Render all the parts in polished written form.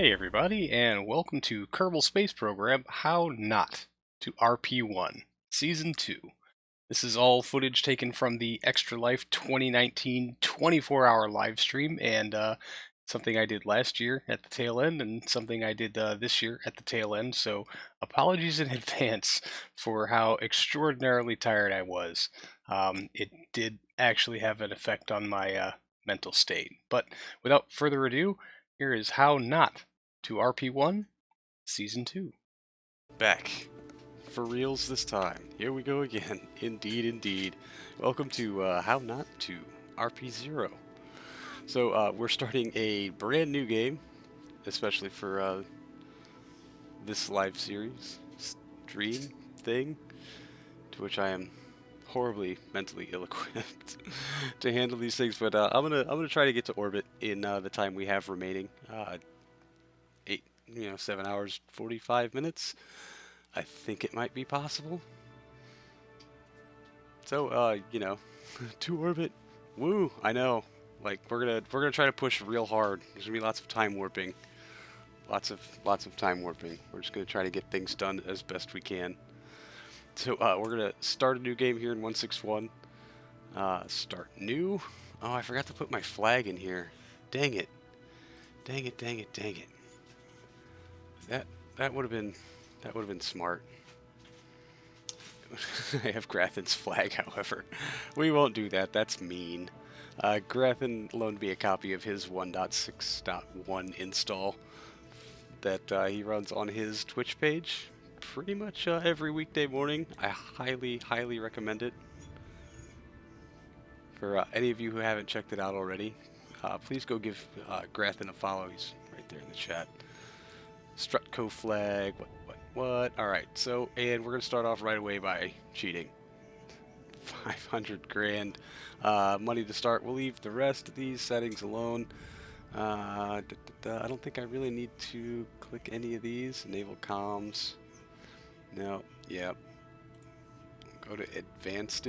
Hey everybody, and welcome to Kerbal Space Program How Not to RP-1, Season 2. This is all footage taken from the Extra Life 2019 24-hour live stream, and something I did last year at the tail end, and something I did this year at the tail end, so apologies in advance for how extraordinarily tired I was. It did actually have an effect on my mental state. But without further ado, here is How Not to RP-1, Season 2. Back. For reals this time. Here we go again. Indeed, indeed. Welcome to How Not to RP0. So we're starting a brand new game, especially for this live series stream thing, to which I am horribly mentally ill-equipped to handle these things. But I'm gonna try to get to orbit in the time we have remaining. 7 hours 45 minutes. I think it might be possible. So to orbit. Woo! I know. Like we're gonna try to push real hard. There's gonna be lots of time warping. Lots of time warping. We're just gonna try to get things done as best we can. So we're gonna start a new game here in 161. Start new. Oh, I forgot to put my flag in here. Dang it. Dang it, dang it, dang it. That would have been smart. I have Grathan's flag, however. We won't do that. That's mean. Grathan loaned me a copy of his 1.6.1 install that he runs on his Twitch page pretty much every weekday morning. I highly recommend it. For any of you who haven't checked it out already, please go give Grathan a follow. He's right there in the chat. Strutco flag, what? Alright, so, and we're going to start off right away by cheating. 500 grand. Money to start. We'll leave the rest of these settings alone. I don't think I really need to click any of these. Enable comms. No, yep. Go to advanced.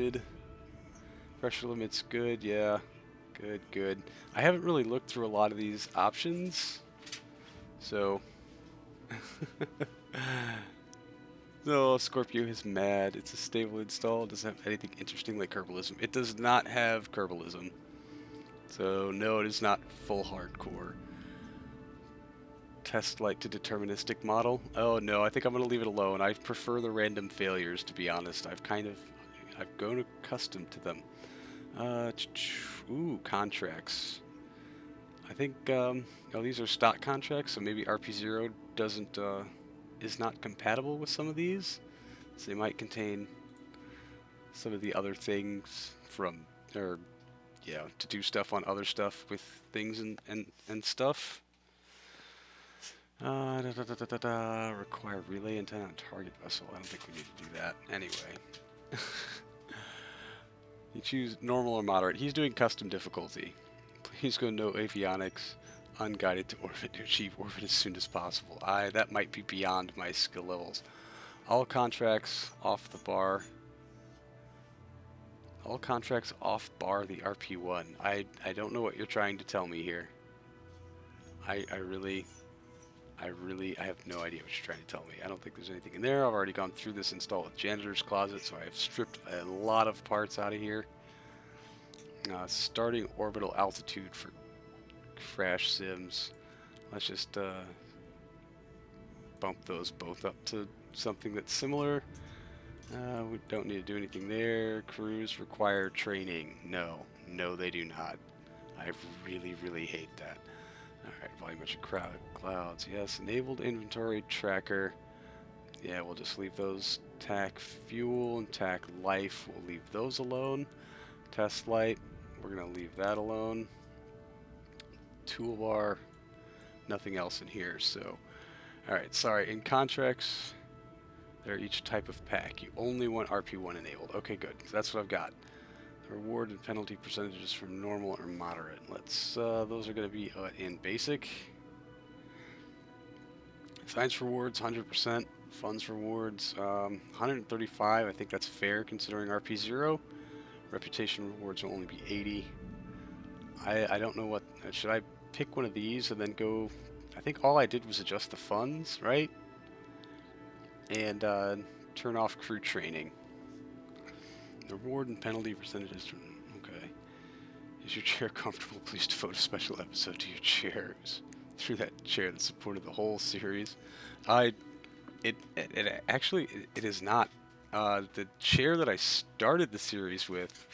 Pressure limits, good, yeah. Good. I haven't really looked through a lot of these options, so... So Scorpio is mad. It's a stable install. It doesn't have anything interesting like Kerbalism. It does not have Kerbalism. So no, it is not full hardcore. Test light to deterministic model. Oh no, I think I'm gonna leave it alone. I prefer the random failures, to be honest. I've grown accustomed to them. Ooh, contracts. I think these are stock contracts, so maybe RP0 is not compatible with some of these. So they might contain some of the other things to do stuff on other stuff with things and stuff. Require relay antenna on target vessel. I don't think we need to do that. Anyway. You choose normal or moderate. He's doing custom difficulty. Please go no avionics, unguided to orbit to achieve orbit as soon as possible. That might be beyond my skill levels. All contracts off the bar. All contracts off bar the RP-1. I don't know what you're trying to tell me here. I have no idea what you're trying to tell me. I don't think there's anything in there. I've already gone through this install with Janitor's Closet, so I have stripped a lot of parts out of here. Starting orbital altitude for crash sims. Let's just bump those both up to something that's similar. We don't need to do anything there. Crews require training. No, they do not. I really hate that. Alright, volumetric clouds. Yes, enabled inventory tracker. Yeah, we'll just leave those. TAC fuel and TAC life. We'll leave those alone. Test light. We're going to leave that alone. Toolbar. Nothing else in here, so... Alright, sorry. In contracts, they're each type of pack. You only want RP-1 enabled. Okay, good. That's what I've got. Reward and penalty percentages from normal or moderate. Let's, those are going to be in basic. Science rewards, 100%. Funds rewards, 135. I think that's fair considering RP0. Reputation rewards will only be 80. I don't know what... Should I pick one of these and then go I think all I did was adjust the funds, right? And turn off crew training. The reward and penalty percentages. Okay. Is your chair comfortable? Please devote a special episode to your chairs. Through that chair that supported the whole series. It actually it is not. The chair that I started the series with,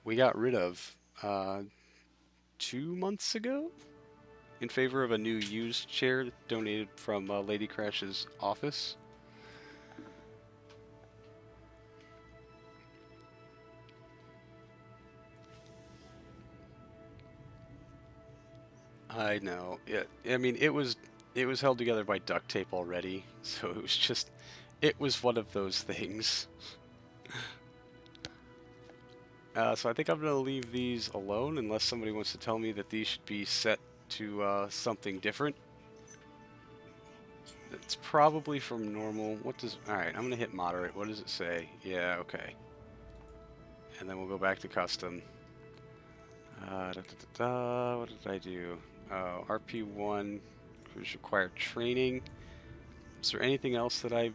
we got rid of 2 months ago in favor of a new used chair donated from Lady Crash's office. I know. I mean, it was held together by duct tape already, so it was one of those things. So I think I'm going to leave these alone unless somebody wants to tell me that these should be set to something different. It's probably from normal. Alright, I'm going to hit moderate. What does it say? Yeah, okay. And then we'll go back to custom. What did I do? Oh, RP-1 required training. Is there anything else that I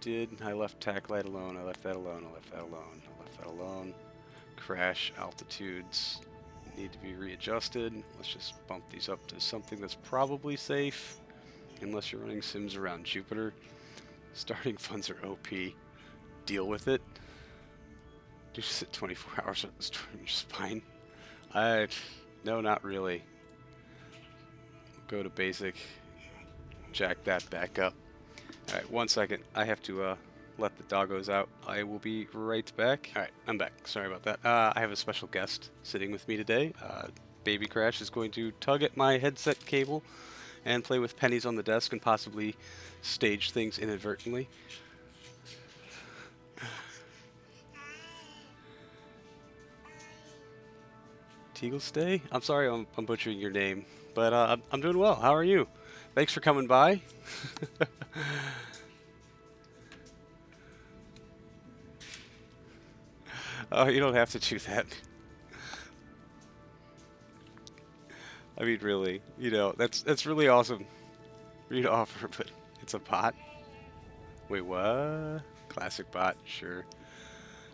did? I left tack light alone. I left that alone. I left that alone. I left that alone. Crash altitudes need to be readjusted. Let's just bump these up to something that's probably safe, unless you're running sims around Jupiter. Starting funds are OP. Deal with it. You just sit 24 hours on the storm, just fine. No, not really. Go to basic. Jack that back up. Alright, 1 second. I have to let the doggos out. I will be right back. Alright, I'm back. Sorry about that. I have a special guest sitting with me today. Baby Crash is going to tug at my headset cable and play with pennies on the desk and possibly stage things inadvertently. Teaglestay? I'm sorry I'm butchering your name, but I'm doing well. How are you? Thanks for coming by. Oh, you don't have to do that. I mean, really, that's really awesome for you to offer, but it's a bot. Wait, what? Classic bot, sure.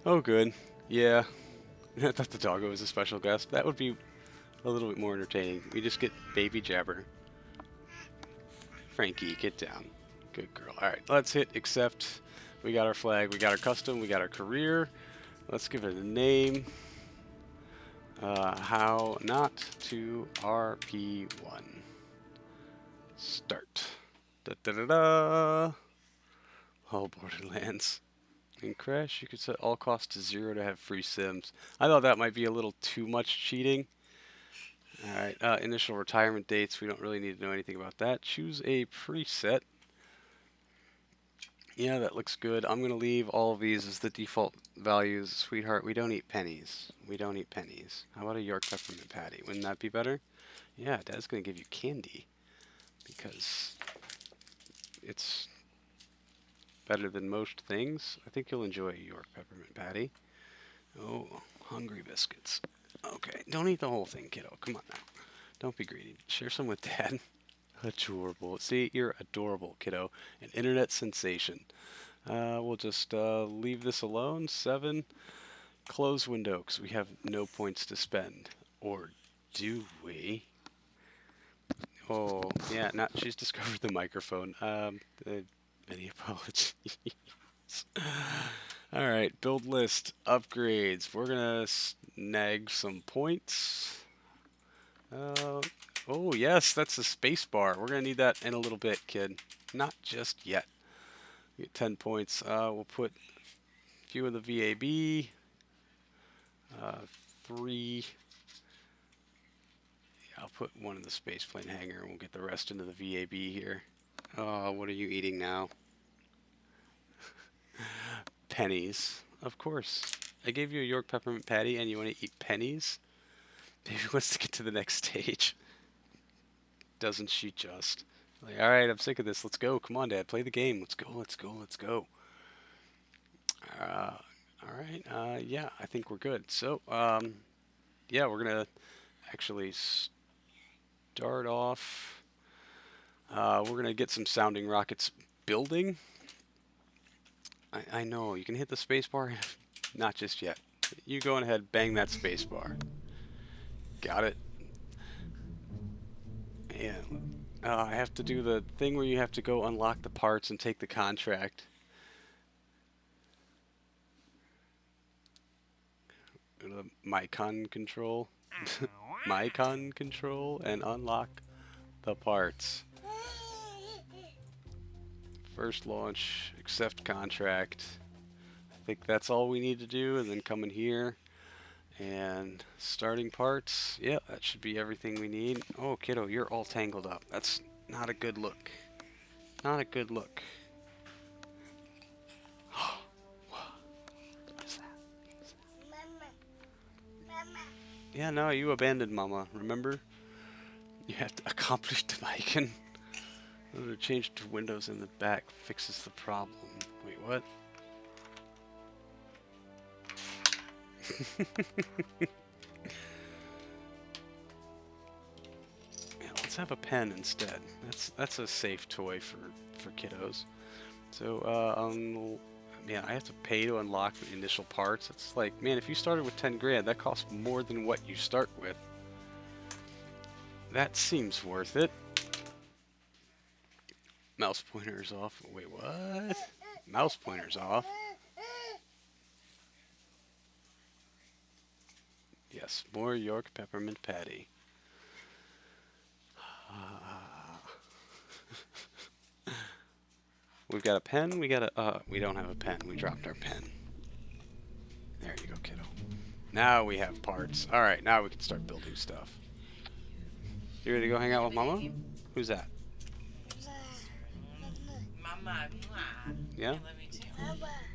Oh, good. Yeah. I thought the doggo was a special guest. That would be a little bit more entertaining. We just get Baby Jabber. Frankie, get down. Good girl. Alright, let's hit accept. We got our flag, we got our custom, we got our career. Let's give it a name. How not to RP-1. Start. Da da da da. Oh, Borderlands. In Crash, you could set all costs to 0 to have free sims. I thought that might be a little too much cheating. Alright, initial retirement dates. We don't really need to know anything about that. Choose a preset. Yeah, that looks good. I'm going to leave all of these as the default values. Sweetheart, we don't eat pennies. We don't eat pennies. How about a York peppermint patty? Wouldn't that be better? Yeah, Dad's going to give you candy because it's better than most things. I think you'll enjoy a York peppermint patty. Oh, hungry biscuits. Okay, don't eat the whole thing, kiddo. Come on now. Don't be greedy. Share some with Dad. Adorable. See, you're adorable, kiddo. An internet sensation. We'll just leave this alone. 7. Close window, because we have no points to spend. Or do we? Oh, yeah, she's discovered the microphone. Many apologies. Alright, build list, upgrades. We're gonna snag some points. Oh, yes, that's a space bar. We're gonna need that in a little bit, kid. Not just yet. We get 10 points. We'll put a few in the VAB. 3. Yeah, I'll put 1 in the spaceplane hangar, and we'll get the rest into the VAB here. Oh, what are you eating now? Pennies. Of course. I gave you a York peppermint patty, and you want to eat pennies? Baby wants to get to the next stage. Doesn't she just? Like, alright, I'm sick of this. Let's go. Come on, Dad. Play the game. Let's go, let's go, let's go. Alright, yeah, I think we're good. So, yeah, we're gonna actually start off. We're going to get some sounding rockets building. I know, you can hit the spacebar. Not just yet. You go ahead, bang that spacebar. Got it. And I have to do the thing where you have to go unlock the parts and take the contract. The Micon control. Micon control and unlock the parts. First launch, accept contract. I think that's all we need to do, and then come in here and starting parts. Yeah, that should be everything we need. Oh, kiddo, you're all tangled up. That's not a good look. Not a good look. What is that? Mama. Yeah, no, you abandoned Mama, remember? You have to accomplish the icon. The change to windows in the back fixes the problem. Wait, what? Yeah, let's have a pen instead. That's a safe toy for kiddos. So yeah, I have to pay to unlock the initial parts. It's like, man, if you started with 10 grand, that costs more than what you start with. That seems worth it. Mouse pointer's off. Wait, what? Mouse pointer's off. Yes, more York peppermint patty. We've got a pen. We don't have a pen. We dropped our pen. There you go, kiddo. Now we have parts. All right, now we can start building stuff. You ready to go hang out with Mama? Who's that? Mama. Yeah? I love you too.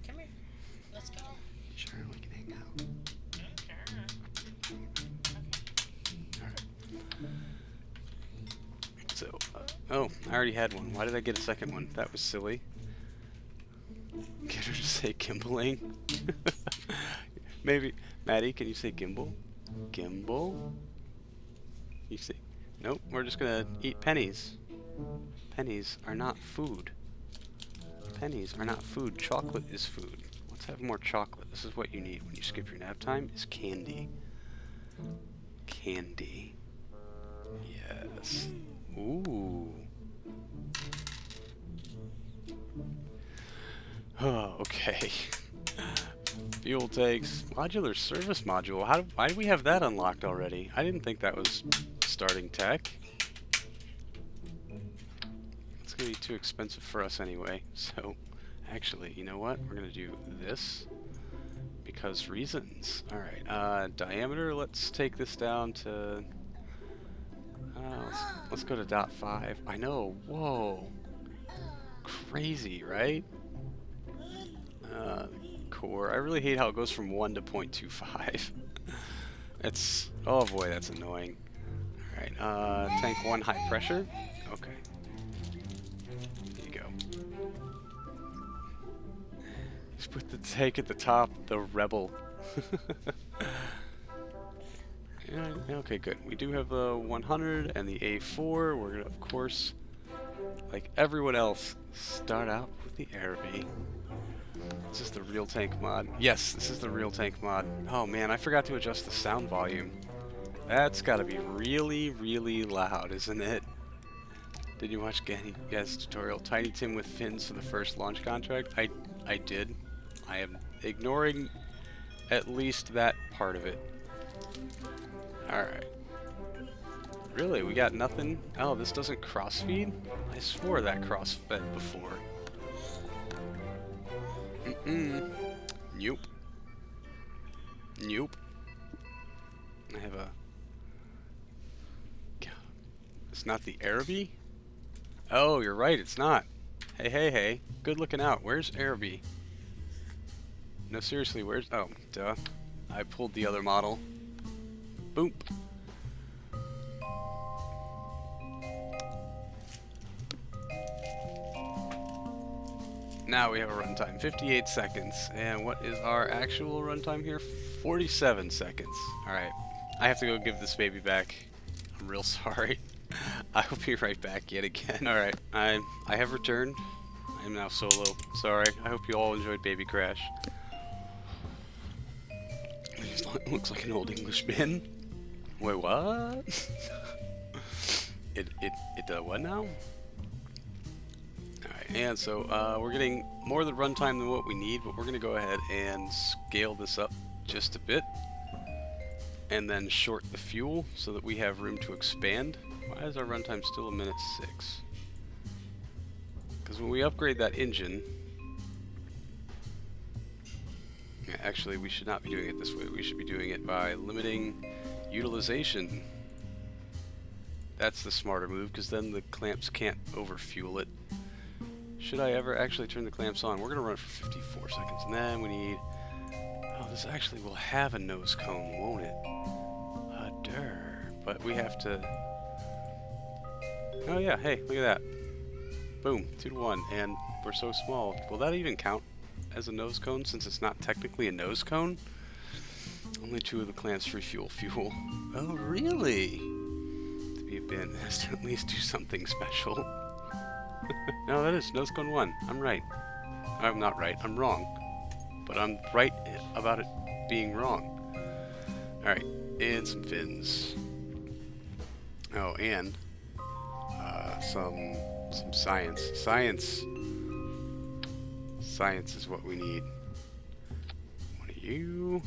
Come here. Let's go. Sure, we can hang out. Alright. So, oh, I already had one. Why did I get a second one? That was silly. Get her to say gimbling. Maybe. Maddie, can you say gimbal? Gimbal? You say. Nope, we're just gonna eat pennies. Pennies are not food. Pennies are not food. Chocolate is food. Let's have more chocolate. This is what you need when you skip your nap time, is candy. Candy. Yes. Ooh. Oh, okay. Fuel tanks. Modular service module. Why do we have that unlocked already? I didn't think that was starting tech. It's gonna be too expensive for us anyway. So, actually, you know what? We're gonna do this because reasons. All right. Diameter. Let's take this down to. Let's go to .5. I know. Whoa. Crazy, right? Core. I really hate how it goes from 1 to 0.25. It's. Oh boy, that's annoying. All right. Tank 1 high pressure. Okay. There you go. Just put the tank at the top. The rebel. Yeah, okay, good. We do have the 100 and the A4. We're gonna, of course, like everyone else, start out with the RP. Is this the real tank mod? Yes, this is the real tank mod. Oh man, I forgot to adjust the sound volume. That's gotta be really, really loud, isn't it? Did you watch Gaz's tutorial? Tiny Tim with fins for the first launch contract? I did. I am ignoring at least that part of it. Alright. Really? We got nothing? Oh, this doesn't crossfeed? I swore that crossfed before. Nope. Nope. I have a... God. It's not the RP? Oh, you're right, it's not. Hey. Good looking out. Where's RP? No, seriously, where's... Oh, duh. I pulled the other model. Boop. Now we have a runtime, 58 seconds. And what is our actual runtime here? 47 seconds. Alright. I have to go give this baby back. I'm real sorry. I will be right back yet again. Alright, I have returned. I am now solo. Sorry. I hope you all enjoyed Baby Crash. It looks like an old Englishman. Wait, what? it what now? Alright, and so we're getting more of the runtime than what we need, but we're going to go ahead and scale this up just a bit. And then short the fuel so that we have room to expand. Why is our runtime still 1:06? Because when we upgrade that engine... Yeah, actually, we should not be doing it this way. We should be doing it by limiting utilization. That's the smarter move, because then the clamps can't overfuel it. Should I ever actually turn the clamps on? We're going to run it for 54 seconds, and then we need... Oh, this actually will have a nose cone, won't it? But we have to... Oh yeah, hey, look at that. Boom, 2 to 1, and we're so small. Will that even count as a nose cone, since it's not technically a nose cone? Only 2 of the clamps refuel fuel. Oh, really? To be a bin has to at least do something special. No, that is nose cone 1. I'm right. I'm not right, I'm wrong. But I'm right about it being wrong. Alright, and some fins. Oh, and some science. Science is what we need. One of you.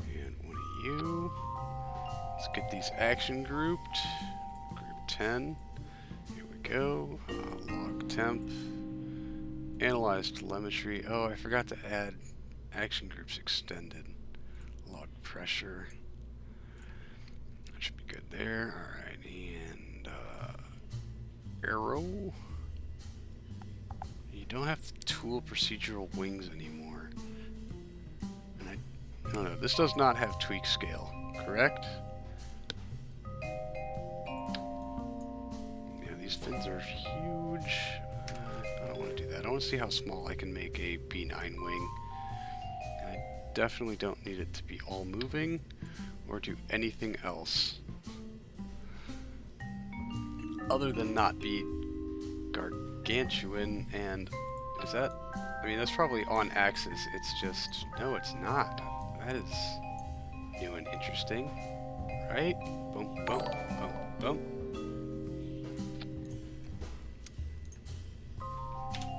And one of you. Let's get these action grouped. Group 10. Here we go. Log temp. Analyze telemetry. Oh, I forgot to add action groups extended. Log pressure. That should be good there. Alright, and Aero. You don't have to tool procedural wings anymore. And I don't know, this does not have tweak scale, correct? Yeah, these fins are huge. I don't want to do that. I want to see how small I can make a B9 wing. And I definitely don't need it to be all moving or do anything else other than not be gargantuan. And is that, I mean, that's probably on axis. It's just, no, it's not. That is new and interesting, right? Boom, boom, boom, boom.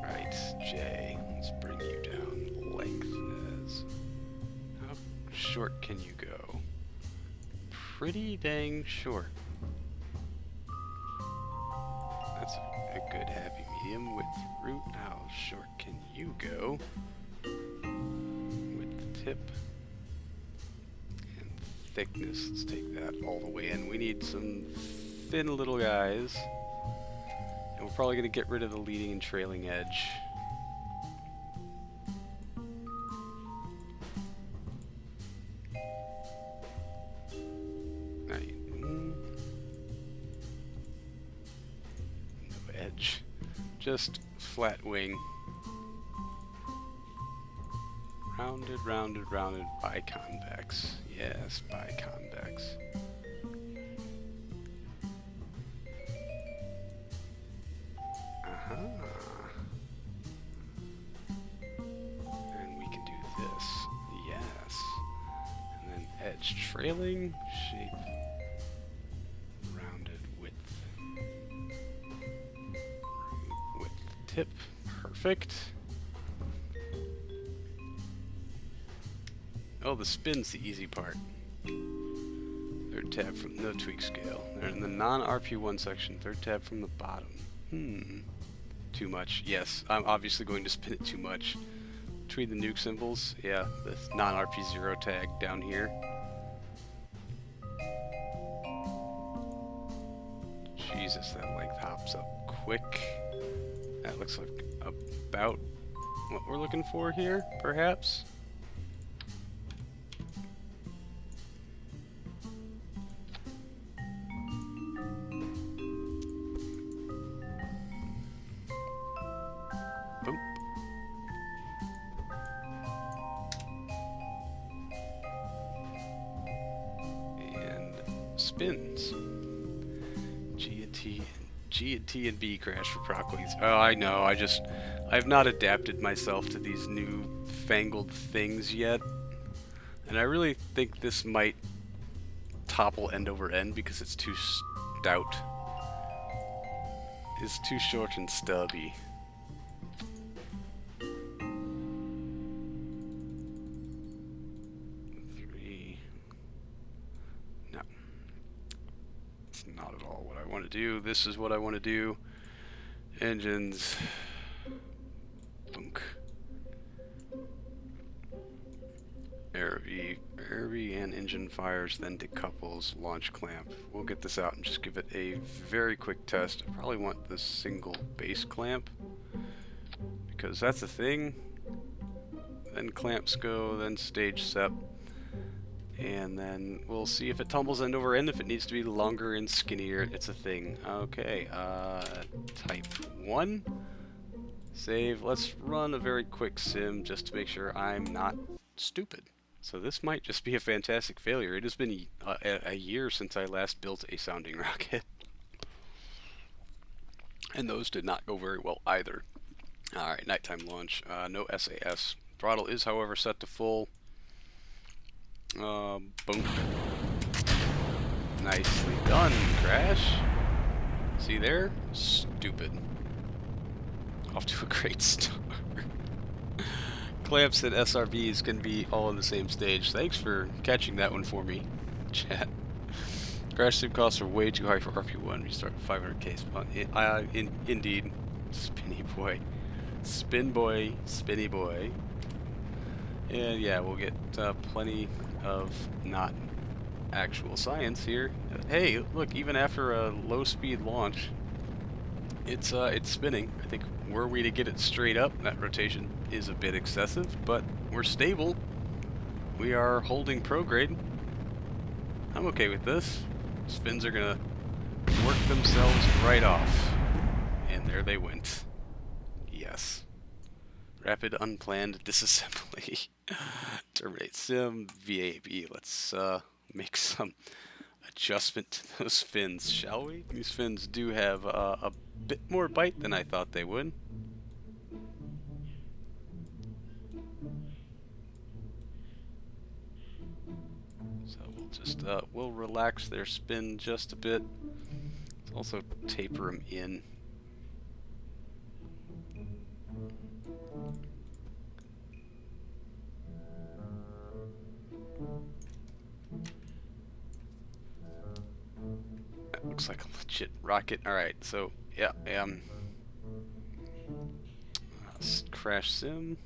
Right, J, let's bring you down length as, how short can you go? Pretty dang short. That's a good happy medium. Width root, how short can you go? Width tip. And thickness, let's take that all the way in. We need some thin little guys. And we're probably going to get rid of the leading and trailing edge. Just flat wing. Rounded, rounded, rounded, biconvex. Yes, biconvex. And we can do this. Yes. And then edge trailing, shape. Tip, perfect. Oh, the spin's the easy part. Third tab from no tweak scale. They're in the non-RP-1 section. Third tab from the bottom. Too much. Yes, I'm obviously going to spin it too much. Between the nuke symbols, yeah, the non-RP0 tag down here. Jesus, that length hops up quick. That looks like about what we're looking for here, perhaps. Boop. And spins. G and T and B crash for Procles. Oh, I know. I've not adapted myself to these new fangled things yet, and I really think this might topple end over end because it's too stout. It's too short and stubby. No. It's not at all what I want to do. This is what I want to do. Engines. Bunk. Aero V and engine fires, then decouples, launch clamp. We'll get this out and just give it a very quick test. I probably want the single base clamp because that's a thing. Then clamps go, then stage sep, and then we'll see if it tumbles end over end. If it needs to be longer and skinnier, it's a thing. Okay, type 1. Save. Let's run a very quick sim just to make sure I'm not stupid. So this might just be a fantastic failure. It has been a year since I last built a sounding rocket. And those did not go very well either. Alright, nighttime launch. No SAS. Throttle is, however, set to full. Boom. Nicely done, Crash. See there? Stupid. Off to a great start. Clamps and SRVs can be all on the same stage. Thanks for catching that one for me, chat. Crash sim costs are way too high for RP-1. Restart 500k spawn. Indeed. Spinny boy. Spin boy. Spinny boy. And yeah, we'll get plenty of not actual science here. Hey, look, even after a low speed launch, it's spinning. I think were we to get it straight up, that rotation is a bit excessive, but we're stable. We are holding prograde. I'm okay with this. Spins are gonna work themselves right off. And there they went. Yes. Rapid unplanned disassembly. Terminate sim, VAB. Let's make some adjustment to those fins, shall we? These fins do have a bit more bite than I thought they would. So we'll just we'll relax their spin just a bit. Let's also taper them in. That looks like a legit rocket. Alright, so yeah, crash sim.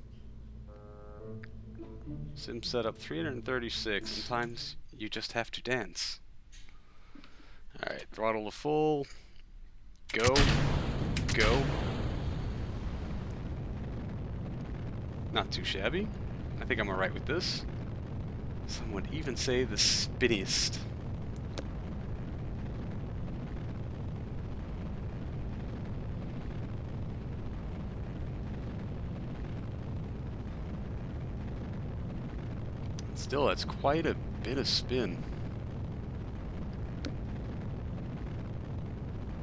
Sim setup 336. Sometimes you just have to dance. Alright, throttle to full. Go. Go. Not too shabby. I think I'm alright with this. Some would even say the spinniest. Still, that's quite a bit of spin.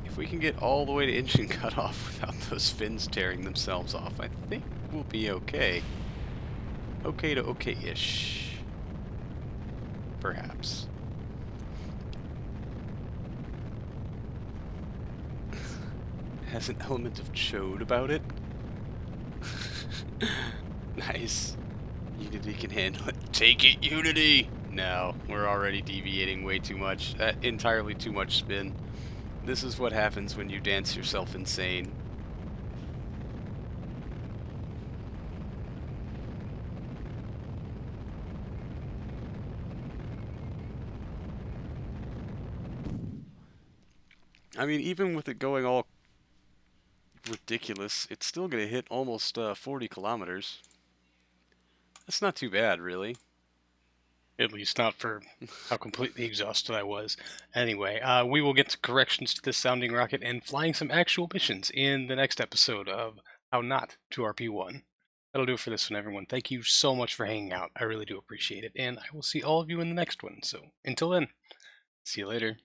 If we can get all the way to engine cutoff without those fins tearing themselves off, I think we'll be okay. Okay to okay-ish. Perhaps. Has an element of chode about it. Nice. Unity can handle it. Take it, Unity! No, we're already deviating way too much. Entirely too much spin. This is what happens when you dance yourself insane. I mean, even with it going all ridiculous, it's still going to hit almost 40 kilometers. That's not too bad, really. At least not for how completely exhausted I was. Anyway, we will get to corrections to this sounding rocket and flying some actual missions in the next episode of How Not to RP-1. That'll do it for this one, everyone. Thank you so much for hanging out. I really do appreciate it, and I will see all of you in the next one. So, until then, see you later.